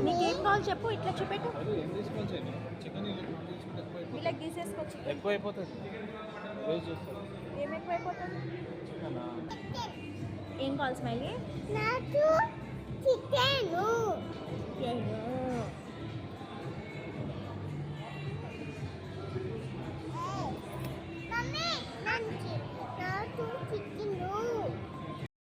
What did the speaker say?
నీకేం కావాలి చెప్పు, ఇట్లా చూపెట్టు. ఇలా గీసేసుకోవచ్చు. ఎక్కువ అయిపోతుంది. ఏం ఎక్కువ అయిపోతుంది? ఏం కావాలి స్మైలీ? నాకు చికెన్. మమ్మీ నాకు చికెన్.